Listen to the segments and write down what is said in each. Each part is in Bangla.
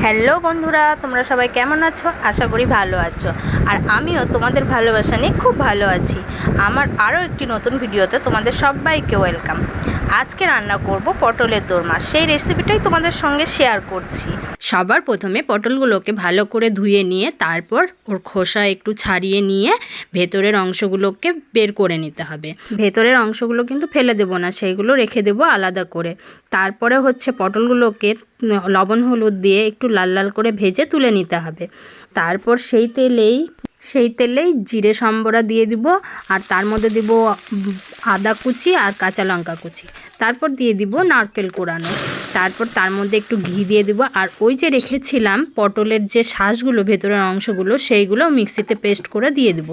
হ্যালো বন্ধুরা, তোমরা সবাই কেমন আছো? আশা করি ভালো আছো। আর আমিও তোমাদের ভালোবাসা নিয়ে খুব ভালো আছি। আমার আরও একটি নতুন ভিডিওতে তোমাদের সবাইকে ওয়েলকাম। আজকে রান্না করব পটলের দোরমা। সেই রেসিপিটাই তোমাদের সঙ্গে শেয়ার করছি। সবার প্রথমে পটলগুলোকে ভালো করে ধুয়ে নিয়ে তারপর ওর খোসা একটু ছাড়িয়ে নিয়ে ভেতরের অংশগুলোকে বের করে নিতে হবে। ভেতরের অংশগুলো কিন্তু ফেলে দেবো না, সেইগুলো রেখে দেবো আলাদা করে। তারপরে হচ্ছে পটলগুলোকে লবণ হলুদ দিয়ে একটু লাল লাল করে ভেজে তুলে নিতে হবে। তারপর সেই তেলেই জিরে সম্বরা দিয়ে দিব, আর তার মধ্যে দিব আদা কুচি আর কাঁচা লঙ্কা কুচি। তারপর দিয়ে দিব নারকেল কোড়ানো। তারপর তার মধ্যে একটু ঘি দিয়ে দিব, আর ওই যে রেখেছিলাম পটলের যে শাঁসগুলো ভেতরের অংশগুলো সেইগুলো মিক্সিতে পেস্ট করে দিয়ে দিব।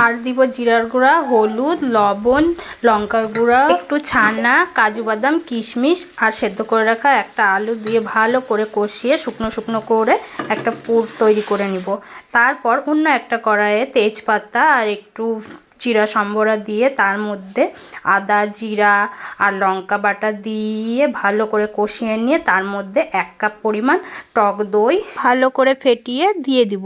আর দিব জিরার গুঁড়া, হলুদ, লবণ, লঙ্কার গুঁড়া, একটু ছানা, কাজু বাদাম, কিশমিশ আর সেদ্ধ করে রাখা একটা আলু দিয়ে ভালো করে কষিয়ে শুকনো শুকনো করে একটা পুর তৈরি করে নিব। তারপর অন্য একটা কড়াইয়ে তেজপাতা আর একটু জিরা সম্বরা দিয়ে তার মধ্যে আদা, জিরা আর লঙ্কা বাটা দিয়ে ভালো করে কষিয়ে নিয়ে তার মধ্যে 1 কাপ পরিমাণ টক দই ভালো করে ফেটিয়ে দিয়ে দিব।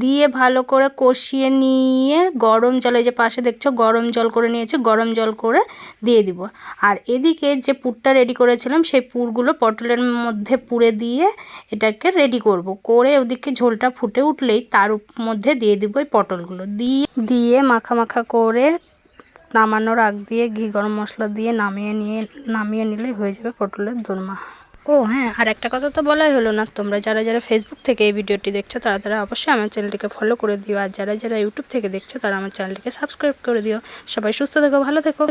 দিয়ে ভালো করে কষিয়ে নিয়ে গরম জলে, যে পাশে দেখছো গরম জল করে নিয়েছি, গরম জল করে দিয়ে দিব। আর এদিকে যে পুরটা রেডি করেছিলাম সেই পুরগুলো পটলের মধ্যে পুরে দিয়ে এটাকে রেডি করব। করে ওদিকে ঝোলটা ফুটে উঠলেই তার মধ্যে দিয়ে দিব এই পটলগুলো দিয়ে মাখা মাখা করে নামানোর আগ দিয়ে ঘি গরম মশলা দিয়ে নামিয়ে নিলে হয়ে যাবে পটলের দোরমা। ও হ্যাঁ, আর একটা কথা তো বলাই হলো না, তোমরা যারা যারা ফেসবুক থেকে এই ভিডিওটি দেখছো তারা অবশ্যই আমার চ্যানেলটিকে ফলো করে দিও, আর যারা যারা ইউটিউব থেকে দেখছো তারা আমার চ্যানেলটিকে সাবস্ক্রাইব করে দিও। সবাই সুস্থ থেকো, ভালো থেকো।